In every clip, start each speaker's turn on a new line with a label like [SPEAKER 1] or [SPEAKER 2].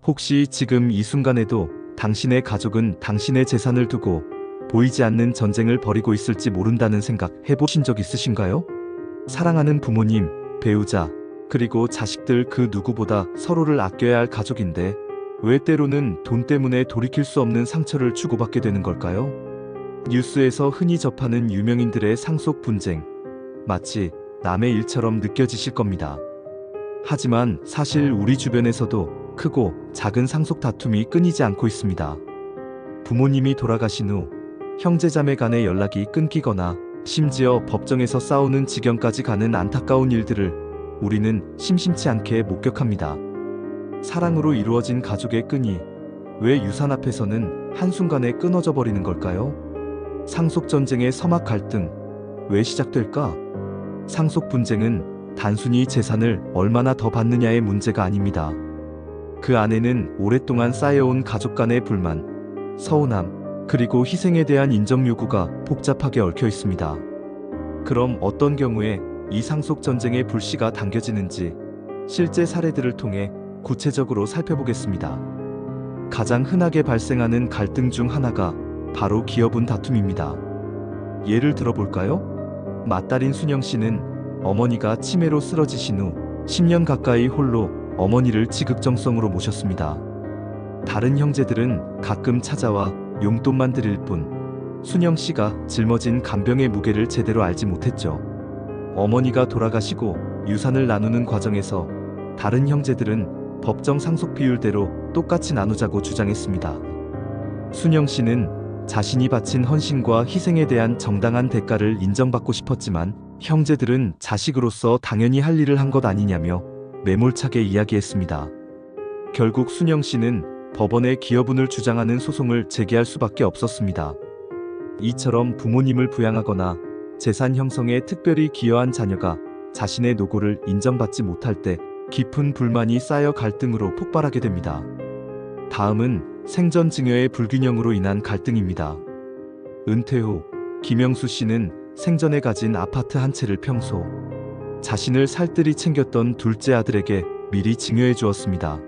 [SPEAKER 1] 혹시 지금 이 순간에도 당신의 가족은 당신의 재산을 두고 보이지 않는 전쟁을 벌이고 있을지 모른다는 생각 해보신 적 있으신가요? 사랑하는 부모님, 배우자, 그리고 자식들 그 누구보다 서로를 아껴야 할 가족인데 왜 때로는 돈 때문에 돌이킬 수 없는 상처를 주고받게 되는 걸까요? 뉴스에서 흔히 접하는 유명인들의 상속 분쟁, 마치 남의 일처럼 느껴지실 겁니다. 하지만 사실 우리 주변에서도 크고 작은 상속 다툼이 끊이지 않고 있습니다. 부모님이 돌아가신 후 형제자매 간의 연락이 끊기거나 심지어 법정에서 싸우는 지경까지 가는 안타까운 일들을 우리는 심심치 않게 목격합니다. 사랑으로 이루어진 가족의 끈이 왜 유산 앞에서는 한순간에 끊어져 버리는 걸까요? 상속전쟁의 서막 갈등, 왜 시작될까? 상속 분쟁은 단순히 재산을 얼마나 더 받느냐의 문제가 아닙니다. 그 안에는 오랫동안 쌓여온 가족 간의 불만, 서운함, 그리고 희생에 대한 인정 요구가 복잡하게 얽혀 있습니다. 그럼 어떤 경우에 이 상속 전쟁의 불씨가 당겨지는지 실제 사례들을 통해 구체적으로 살펴보겠습니다. 가장 흔하게 발생하는 갈등 중 하나가 바로 기여분 다툼입니다. 예를 들어볼까요? 맏딸인 순영 씨는 어머니가 치매로 쓰러지신 후 10년 가까이 홀로 어머니를 지극정성으로 모셨습니다. 다른 형제들은 가끔 찾아와 용돈만 드릴 뿐 순영 씨가 짊어진 간병의 무게를 제대로 알지 못했죠. 어머니가 돌아가시고 유산을 나누는 과정에서 다른 형제들은 법정 상속 비율대로 똑같이 나누자고 주장했습니다. 순영 씨는 자신이 바친 헌신과 희생에 대한 정당한 대가를 인정받고 싶었지만 형제들은 자식으로서 당연히 할 일을 한 것 아니냐며 매몰차게 이야기했습니다. 결국 순영 씨는 법원에 기여분을 주장하는 소송을 제기할 수밖에 없었습니다. 이처럼 부모님을 부양하거나 재산 형성에 특별히 기여한 자녀가 자신의 노고를 인정받지 못할 때 깊은 불만이 쌓여 갈등으로 폭발하게 됩니다. 다음은 생전 증여의 불균형으로 인한 갈등입니다. 은퇴 후 김영수 씨는 생전에 가진 아파트 한 채를 평소 자신을 살뜰히 챙겼던 둘째 아들에게 미리 증여해 주었습니다.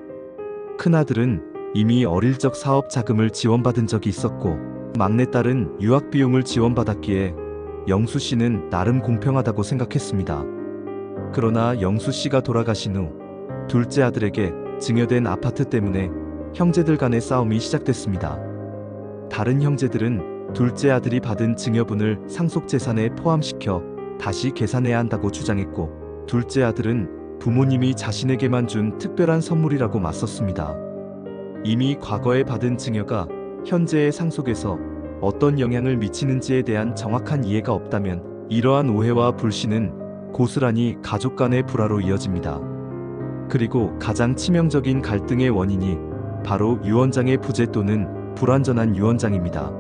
[SPEAKER 1] 큰아들은 이미 어릴 적 사업 자금을 지원받은 적이 있었고 막내딸은 유학 비용을 지원받았기에 영수 씨는 나름 공평하다고 생각했습니다. 그러나 영수 씨가 돌아가신 후 둘째 아들에게 증여된 아파트 때문에 형제들 간의 싸움이 시작됐습니다. 다른 형제들은 둘째 아들이 받은 증여분을 상속재산에 포함시켜 다시 계산해야 한다고 주장했고 둘째 아들은 부모님이 자신에게만 준 특별한 선물이라고 맞섰습니다. 이미 과거에 받은 증여가 현재의 상속에서 어떤 영향을 미치는지에 대한 정확한 이해가 없다면 이러한 오해와 불신은 고스란히 가족 간의 불화로 이어집니다. 그리고 가장 치명적인 갈등의 원인이 바로 유언장의 부재 또는 불완전한 유언장입니다.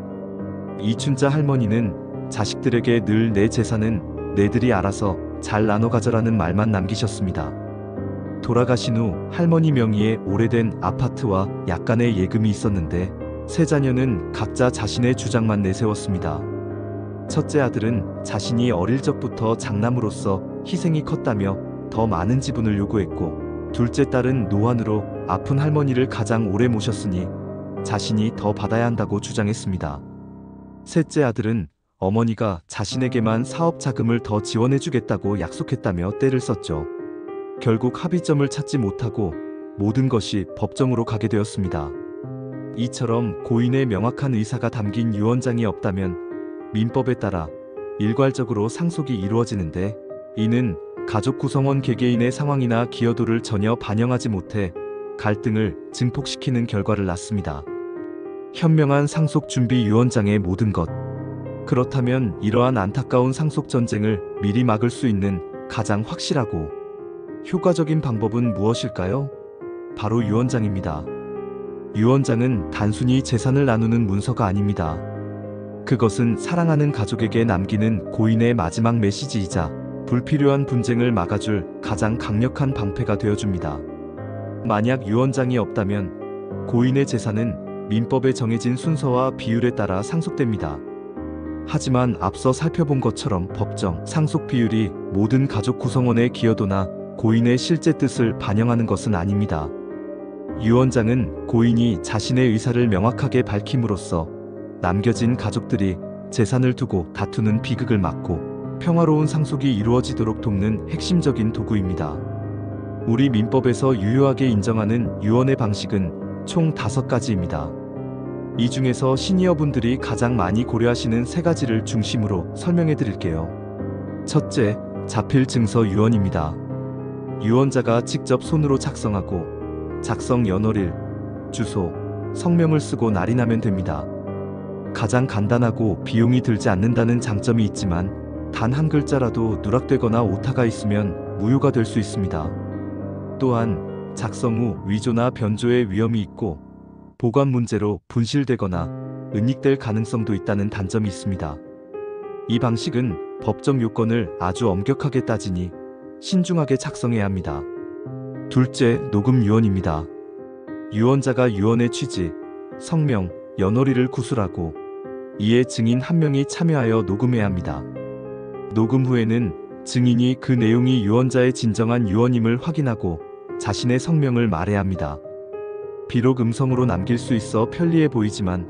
[SPEAKER 1] 이춘자 할머니는 자식들에게 늘 내 재산은 내들이 알아서 잘 나눠 가져라는 말만 남기셨습니다. 돌아가신 후 할머니 명의의 오래된 아파트와 약간의 예금이 있었는데 세 자녀는 각자 자신의 주장만 내세웠습니다. 첫째 아들은 자신이 어릴 적부터 장남으로서 희생이 컸다며 더 많은 지분을 요구했고 둘째 딸은 노환으로 아픈 할머니를 가장 오래 모셨으니 자신이 더 받아야 한다고 주장했습니다. 셋째 아들은 어머니가 자신에게만 사업 자금을 더 지원해주겠다고 약속했다며 떼를 썼죠. 결국 합의점을 찾지 못하고 모든 것이 법정으로 가게 되었습니다. 이처럼 고인의 명확한 의사가 담긴 유언장이 없다면 민법에 따라 일괄적으로 상속이 이루어지는데 이는 가족 구성원 개개인의 상황이나 기여도를 전혀 반영하지 못해 갈등을 증폭시키는 결과를 낳습니다. 현명한 상속 준비 유언장의 모든 것. 그렇다면 이러한 안타까운 상속 전쟁을 미리 막을 수 있는 가장 확실하고 효과적인 방법은 무엇일까요? 바로 유언장입니다. 유언장은 단순히 재산을 나누는 문서가 아닙니다. 그것은 사랑하는 가족에게 남기는 고인의 마지막 메시지이자 불필요한 분쟁을 막아줄 가장 강력한 방패가 되어줍니다. 만약 유언장이 없다면 고인의 재산은 민법에 정해진 순서와 비율에 따라 상속됩니다. 하지만 앞서 살펴본 것처럼 법정 상속 비율이 모든 가족 구성원의 기여도나 고인의 실제 뜻을 반영하는 것은 아닙니다. 유언장은 고인이 자신의 의사를 명확하게 밝힘으로써 남겨진 가족들이 재산을 두고 다투는 비극을 막고 평화로운 상속이 이루어지도록 돕는 핵심적인 도구입니다. 우리 민법에서 유효하게 인정하는 유언의 방식은 총 5가지입니다. 이 중에서 시니어분들이 가장 많이 고려하시는 3가지를 중심으로 설명해 드릴게요. 첫째, 자필 증서 유언입니다. 유언자가 직접 손으로 작성하고 작성 연월일, 주소, 성명을 쓰고 날이 나면 됩니다. 가장 간단하고 비용이 들지 않는다는 장점이 있지만 단 한 글자라도 누락되거나 오타가 있으면 무효가 될 수 있습니다. 또한 작성 후 위조나 변조의 위험이 있고 보관 문제로 분실되거나 은닉될 가능성도 있다는 단점이 있습니다. 이 방식은 법적 요건을 아주 엄격하게 따지니 신중하게 작성해야 합니다. 둘째, 녹음 유언입니다. 유언자가 유언의 취지, 성명, 연월일을 구술하고 이에 증인 한 명이 참여하여 녹음해야 합니다. 녹음 후에는 증인이 그 내용이 유언자의 진정한 유언임을 확인하고 자신의 성명을 말해야 합니다. 비록 음성으로 남길 수 있어 편리해 보이지만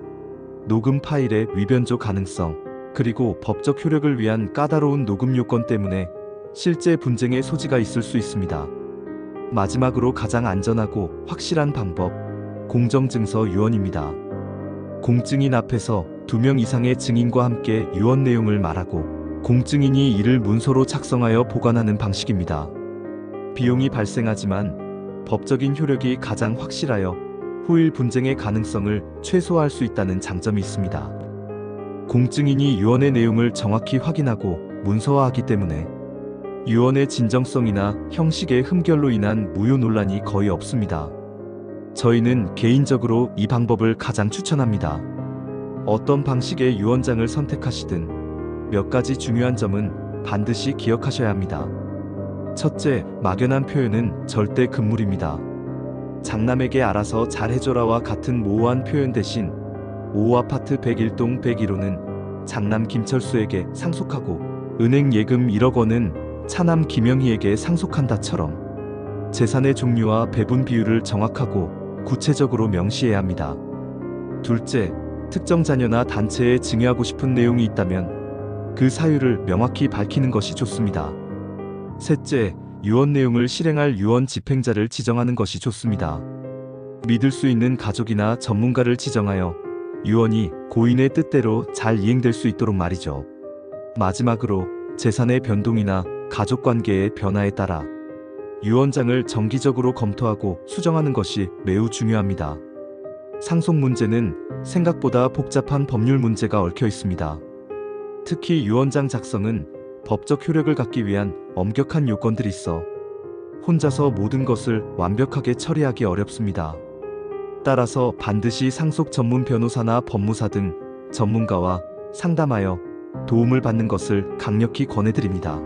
[SPEAKER 1] 녹음 파일의 위변조 가능성, 그리고 법적 효력을 위한 까다로운 녹음 요건 때문에 실제 분쟁의 소지가 있을 수 있습니다. 마지막으로 가장 안전하고 확실한 방법, 공정증서 유언입니다. 공증인 앞에서 2명 이상의 증인과 함께 유언 내용을 말하고 공증인이 이를 문서로 작성하여 보관하는 방식입니다. 비용이 발생하지만 법적인 효력이 가장 확실하여 후일 분쟁의 가능성을 최소화할 수 있다는 장점이 있습니다. 공증인이 유언의 내용을 정확히 확인하고 문서화하기 때문에 유언의 진정성이나 형식의 흠결로 인한 무효 논란이 거의 없습니다. 저희는 개인적으로 이 방법을 가장 추천합니다. 어떤 방식의 유언장을 선택하시든 몇 가지 중요한 점은 반드시 기억하셔야 합니다. 첫째, 막연한 표현은 절대 금물입니다. 장남에게 알아서 잘해줘라와 같은 모호한 표현 대신 5호 아파트 101동 101호는 장남 김철수에게 상속하고 은행 예금 1억 원은 차남 김영희에게 상속한다처럼 재산의 종류와 배분 비율을 정확하고 구체적으로 명시해야 합니다. 둘째, 특정 자녀나 단체에 증여하고 싶은 내용이 있다면 그 사유를 명확히 밝히는 것이 좋습니다. 셋째, 유언 내용을 실행할 유언 집행자를 지정하는 것이 좋습니다. 믿을 수 있는 가족이나 전문가를 지정하여 유언이 고인의 뜻대로 잘 이행될 수 있도록 말이죠. 마지막으로 재산의 변동이나 가족관계의 변화에 따라 유언장을 정기적으로 검토하고 수정하는 것이 매우 중요합니다. 상속 문제는 생각보다 복잡한 법률 문제가 얽혀 있습니다. 특히 유언장 작성은 법적 효력을 갖기 위한 엄격한 요건들이 있어 혼자서 모든 것을 완벽하게 처리하기 어렵습니다. 따라서 반드시 상속 전문 변호사나 법무사 등 전문가와 상담하여 도움을 받는 것을 강력히 권해드립니다.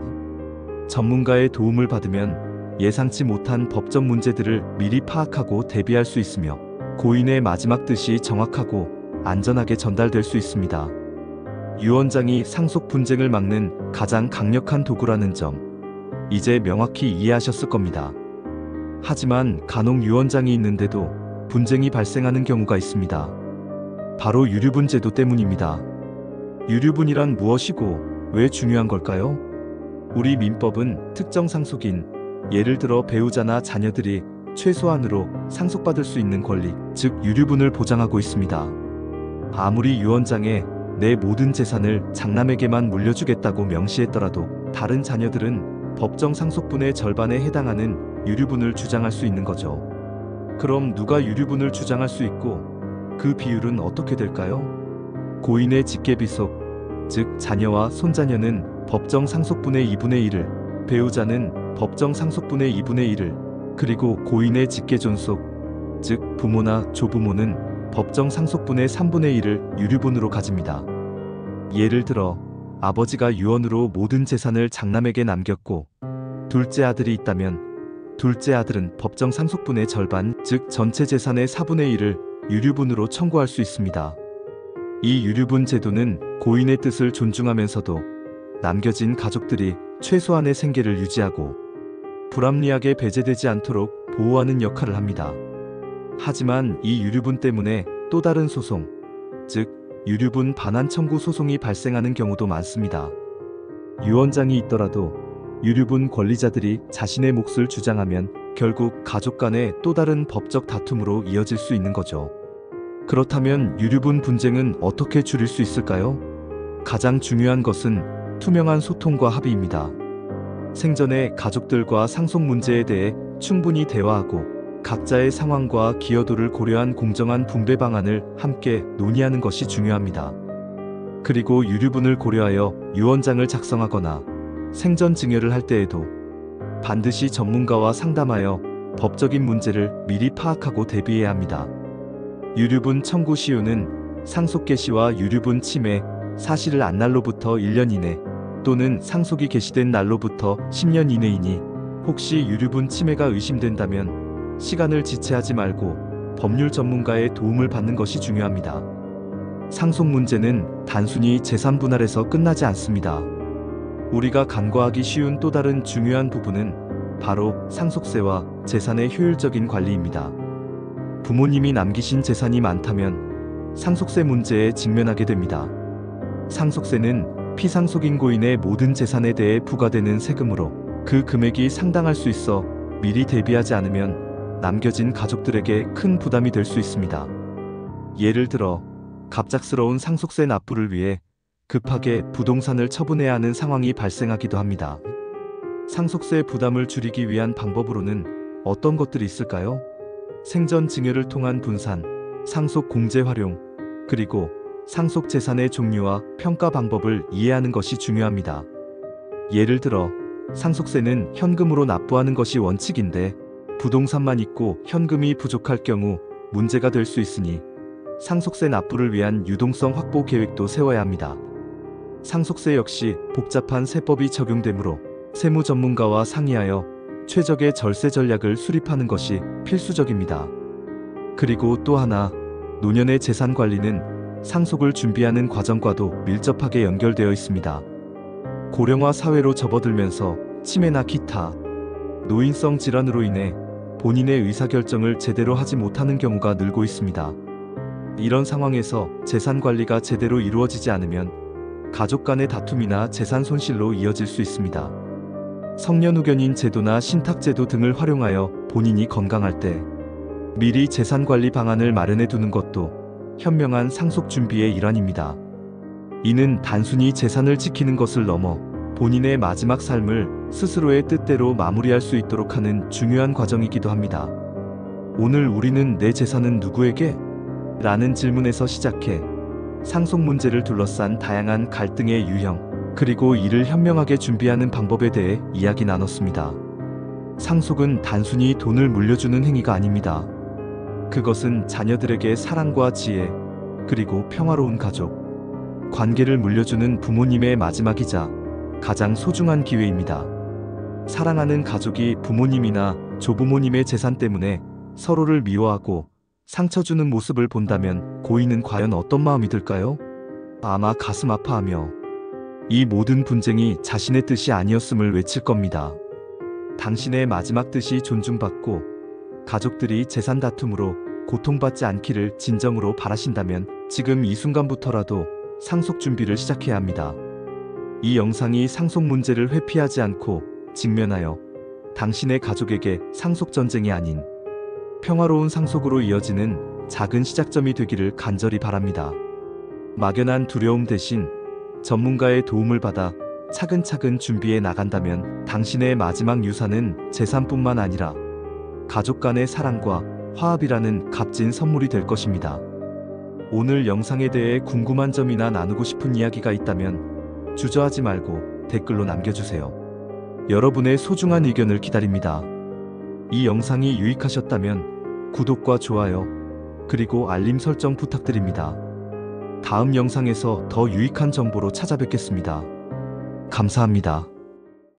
[SPEAKER 1] 전문가의 도움을 받으면 예상치 못한 법적 문제들을 미리 파악하고 대비할 수 있으며 고인의 마지막 뜻이 정확하고 안전하게 전달될 수 있습니다. 유언장이 상속 분쟁을 막는 가장 강력한 도구라는 점, 이제 명확히 이해하셨을 겁니다. 하지만 간혹 유언장이 있는데도 분쟁이 발생하는 경우가 있습니다. 바로 유류분 제도 때문입니다. 유류분이란 무엇이고 왜 중요한 걸까요? 우리 민법은 특정 상속인, 예를 들어 배우자나 자녀들이 최소한으로 상속받을 수 있는 권리, 즉 유류분을 보장하고 있습니다. 아무리 유언장에 내 모든 재산을 장남에게만 물려주겠다고 명시했더라도 다른 자녀들은 법정 상속분의 절반에 해당하는 유류분을 주장할 수 있는 거죠. 그럼 누가 유류분을 주장할 수 있고 그 비율은 어떻게 될까요? 고인의 직계비속, 즉 자녀와 손자녀는 법정 상속분의 2분의 1을, 배우자는 법정 상속분의 2분의 1을, 그리고 고인의 직계존속, 즉 부모나 조부모는 법정 상속분의 3분의 1을 유류분으로 가집니다. 예를 들어 아버지가 유언으로 모든 재산을 장남에게 남겼고 둘째 아들이 있다면 둘째 아들은 법정 상속분의 절반, 즉 전체 재산의 4분의 1을 유류분으로 청구할 수 있습니다. 이 유류분 제도는 고인의 뜻을 존중하면서도 남겨진 가족들이 최소한의 생계를 유지하고 불합리하게 배제되지 않도록 보호하는 역할을 합니다. 하지만 이 유류분 때문에 또 다른 소송, 즉 유류분 반환 청구 소송이 발생하는 경우도 많습니다. 유언장이 있더라도 유류분 권리자들이 자신의 몫을 주장하면 결국 가족 간의 또 다른 법적 다툼으로 이어질 수 있는 거죠. 그렇다면 유류분 분쟁은 어떻게 줄일 수 있을까요? 가장 중요한 것은 투명한 소통과 합의입니다. 생전에 가족들과 상속 문제에 대해 충분히 대화하고 각자의 상황과 기여도를 고려한 공정한 분배 방안을 함께 논의하는 것이 중요합니다. 그리고 유류분을 고려하여 유언장을 작성하거나 생전 증여를 할 때에도 반드시 전문가와 상담하여 법적인 문제를 미리 파악하고 대비해야 합니다. 유류분 청구 시효는 상속 개시와 유류분 침해 사실을 안 날로부터 1년 이내 또는 상속이 개시된 날로부터 10년 이내이니 혹시 유류분 침해가 의심된다면 시간을 지체하지 말고 법률 전문가의 도움을 받는 것이 중요합니다. 상속 문제는 단순히 재산 분할에서 끝나지 않습니다. 우리가 간과하기 쉬운 또 다른 중요한 부분은 바로 상속세와 재산의 효율적인 관리입니다. 부모님이 남기신 재산이 많다면 상속세 문제에 직면하게 됩니다. 상속세는 피상속인 고인의 모든 재산에 대해 부과되는 세금으로 그 금액이 상당할 수 있어 미리 대비하지 않으면 남겨진 가족들에게 큰 부담이 될 수 있습니다. 예를 들어 갑작스러운 상속세 납부를 위해 급하게 부동산을 처분해야 하는 상황이 발생하기도 합니다. 상속세 부담을 줄이기 위한 방법으로는 어떤 것들이 있을까요? 생전 증여를 통한 분산, 상속 공제 활용, 그리고 상속 재산의 종류와 평가 방법을 이해하는 것이 중요합니다. 예를 들어 상속세는 현금으로 납부하는 것이 원칙인데 부동산만 있고 현금이 부족할 경우 문제가 될 수 있으니 상속세 납부를 위한 유동성 확보 계획도 세워야 합니다. 상속세 역시 복잡한 세법이 적용되므로 세무 전문가와 상의하여 최적의 절세 전략을 수립하는 것이 필수적입니다. 그리고 또 하나, 노년의 재산 관리는 상속을 준비하는 과정과도 밀접하게 연결되어 있습니다. 고령화 사회로 접어들면서 치매나 기타 노인성 질환으로 인해 본인의 의사결정을 제대로 하지 못하는 경우가 늘고 있습니다. 이런 상황에서 재산 관리가 제대로 이루어지지 않으면 가족 간의 다툼이나 재산 손실로 이어질 수 있습니다. 성년후견인 제도나 신탁제도 등을 활용하여 본인이 건강할 때 미리 재산관리 방안을 마련해 두는 것도 현명한 상속 준비의 일환입니다. 이는 단순히 재산을 지키는 것을 넘어 본인의 마지막 삶을 스스로의 뜻대로 마무리할 수 있도록 하는 중요한 과정이기도 합니다. 오늘 우리는 내 재산은 누구에게? 라는 질문에서 시작해 상속 문제를 둘러싼 다양한 갈등의 유형, 그리고 이를 현명하게 준비하는 방법에 대해 이야기 나눴습니다. 상속은 단순히 돈을 물려주는 행위가 아닙니다. 그것은 자녀들에게 사랑과 지혜, 그리고 평화로운 가족, 관계를 물려주는 부모님의 마지막이자 가장 소중한 기회입니다. 사랑하는 가족이 부모님이나 조부모님의 재산 때문에 서로를 미워하고 상처 주는 모습을 본다면 고인은 과연 어떤 마음이 들까요? 아마 가슴 아파하며 이 모든 분쟁이 자신의 뜻이 아니었음을 외칠 겁니다. 당신의 마지막 뜻이 존중받고 가족들이 재산 다툼으로 고통받지 않기를 진정으로 바라신다면 지금 이 순간부터라도 상속 준비를 시작해야 합니다. 이 영상이 상속 문제를 회피하지 않고 직면하여 당신의 가족에게 상속 전쟁이 아닌 평화로운 상속으로 이어지는 작은 시작점이 되기를 간절히 바랍니다. 막연한 두려움 대신 전문가의 도움을 받아 차근차근 준비해 나간다면 당신의 마지막 유산은 재산뿐만 아니라 가족 간의 사랑과 화합이라는 값진 선물이 될 것입니다. 오늘 영상에 대해 궁금한 점이나 나누고 싶은 이야기가 있다면 주저하지 말고 댓글로 남겨주세요. 여러분의 소중한 의견을 기다립니다. 이 영상이 유익하셨다면 구독과 좋아요, 그리고 알림 설정 부탁드립니다. 다음 영상에서 더 유익한 정보로 찾아뵙겠습니다. 감사합니다.